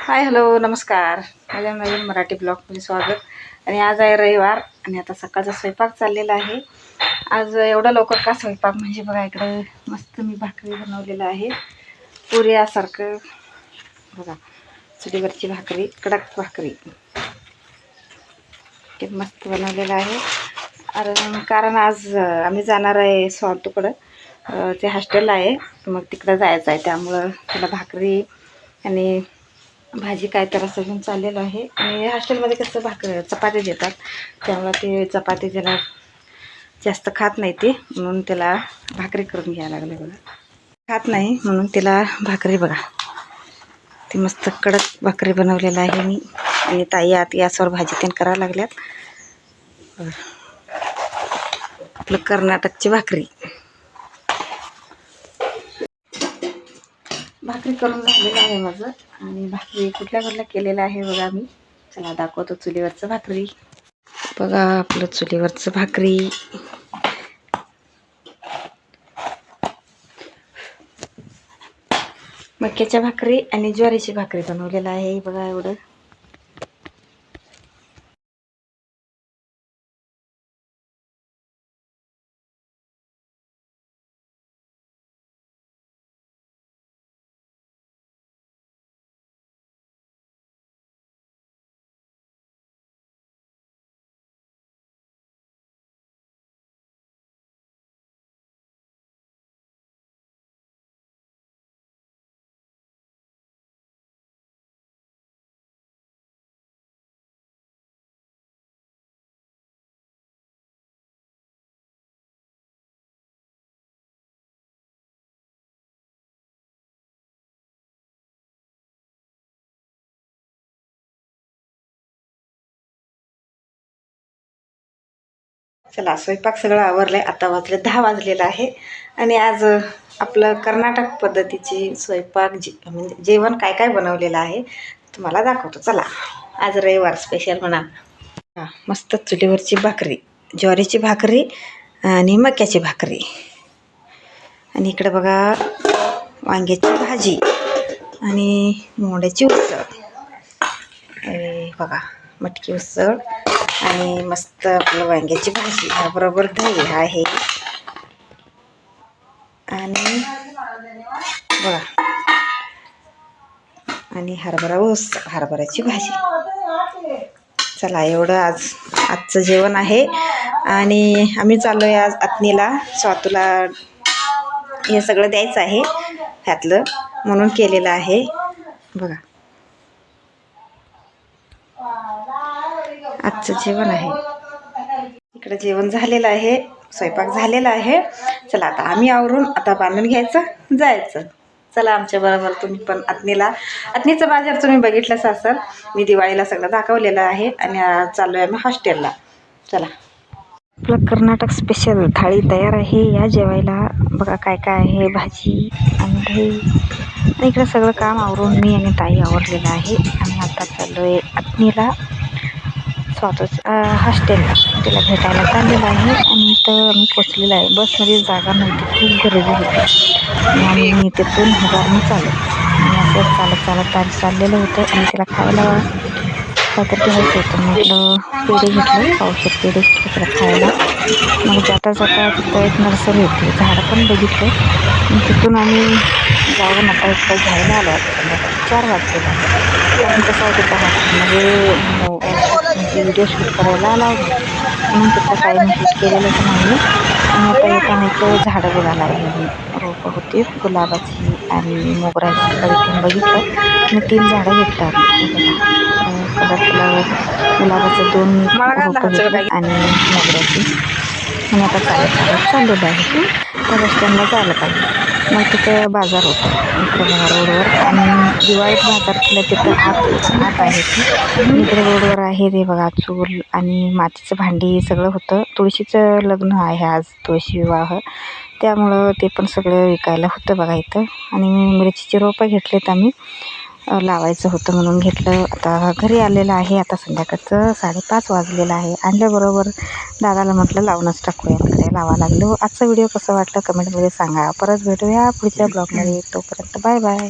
Hi hello नमस्कार. माझ्या नवीन मराठी ब्लॉगमध्ये स्वागत. आणि आज आहे रविवार आणि आता सकाळचा स्वयंपाक चाललेला आहे. आज एवढा लवकर का स्वयंपाक म्हणजे बघा इकडं मस्त मी भाकरी बनवलेलं आहे. पुऱ्यासारखं बघा, चुलीवरची भाकरी, कडक भाकरी ते मस्त बनवलेलं आहे. कारण आज आम्ही जाणार आहे स्वातूकडं, ते हॉस्टेल आहे, मग तिकडं जायचं आहे. त्यामुळं त्याला भाकरी आणि भाजी काय तर असं घेऊन चाललेलं आहे. आणि हॉस्टेलमध्ये कसं चपाती देतात, त्यामुळं ते चपाती त्याला जास्त खात नाही ते, म्हणून त्याला भाकरी करून घ्यायला लागले. बघा खात नाही म्हणून त्याला भाकरी, बघा ती मस्त कडक भाकरी बनवलेलं आहे मी. आणि ताई आत गॅसवर भाजी त्यानं करायला लागल्यात. आपलं कर्नाटकची भाकरी करून झालेलं आहे माझं. आणि भाकरी कुठल्या केलेलं आहे बघा मी. चला दाखवतो चुलीवरचं भाकरी. बघा आपलं चुलीवरचं भाकरी. मक्याच्या भाकरी आणि ज्वारीची भाकरी बनवलेलं आहे बघा एवढं. चला स्वयंपाक सगळं आवरलं आहे. आता वाजले 10 वाजलेलं आहे. आणि आज आपलं कर्नाटक पद्धतीचे स्वयंपाक म्हणजे जेवण काय काय बनवलेलं आहे तुम्हाला दाखवतो. चला आज रविवार स्पेशल म्हणा. हां, मस्त चुलीवरची भाकरी, ज्वारीची भाकरी आणि मक्याची भाकरी. आणि इकडे बघा वांग्याची भाजी आणि मोड्याची उसळ. बघा मटकी उसळ आणि मस्त आपलं वांग्याची भाजी, त्याबरोबर दही आहे. आणि बघा आणि हरभऱ्याची भाजी. चला एवढं आजचं जेवण आहे. आणि आम्ही चाललो आहे आज आत्नीला, स्वातूला हे सगळं द्यायचं आहे ह्यातलं, म्हणून केलेलं आहे बघा. आजचं जेवण आहे. इकडे जेवण झालेलं आहे, स्वयंपाक झालेला आहे. चला आता आम्ही आवरून आता बांधून घ्यायचं, जायचं. चला आमच्या बरोबर तुम्ही पण आत्नीचं बाजार तुम्ही बघितलंच असाल. मी दिवाळीला सगळं दाखवलेलं आहे. आणि चाललो आहे आम्ही हॉस्टेलला. चला आपलं कर्नाटक स्पेशल थाळी तयार आहे, या जेवायला. बघा काय काय आहे, भाजी आणि दही. आणि इकडं सगळं काम आवरून मी आणि ताई आवरलेलं आहे. आणि आता चाललो आहे आत्नीला हॉस्टेलला, तिला भेटायला चाललेलं आहे. आणि इथं आम्ही पोचलेलं आहे. बसमध्ये जागा नव्हती, खूप गर्दी होती. आणि मी तिथून हुबारणी आणि असं चालत चाललेलं होतं. आणि तिला खायला काहीतरी घ्यायचं होतं. म्हटलं पेढे घेतलं, पावशेर पेढे घेतले तिला खायला. मग जाता तिथं एक नर्सरी होती, झाडं पण बघितलं. आणि तिथून आम्ही जाऊन आता इकडं घ्यायला आलो आहे. 4 वाजलेला आहे. आणि कसं आहे तिथं म्हणजे व्हिडिओ शूट करायला आला होता, म्हणून तिथं काही मी शूट केलेलंच नाही. आणि आता येताना इथं झाडं बघायला लागली, रोपं होती गुलाबाची आणि मोगऱ्याची. इथून बघितलं आणि 3 झाडं घेतलं आम्ही. कलर गुलाबाचं 2 रोपं घेतलं आणि मोगऱ्याची. आणि आता चाललेलं आहे त्या बस स्टँडला जायला पाहिजे. मग तिथं बाजार होता इकडं बघा रोडवर. आणि दिवाळीत बाजार केलं तिथं आत आहे ती. इकडे रोडवर आहे ते बघा चूल आणि मातीचं भांडी सगळं होतं. तुळशीचं लग्न आहे आज, तुळशी विवाह, त्यामुळं ते पण सगळं विकायला होतं बघा इथं. आणि मिरचीचे रोपं घेतलेत आम्ही, लावायचं होतं म्हणून घेतलं. आता घरी आलेलं आहे. आता संध्याकाळचं 5:30 वाजलेलं आहे. आणल्याबरोबर दादाला म्हटलं लावूनच टाकूया, तिकडे लावा लागलो. आजचा व्हिडिओ कसं वाटलं कमेंटमध्ये सांगा. परत भेटूया पुढच्या ब्लॉगमध्ये. तोपर्यंत बाय बाय.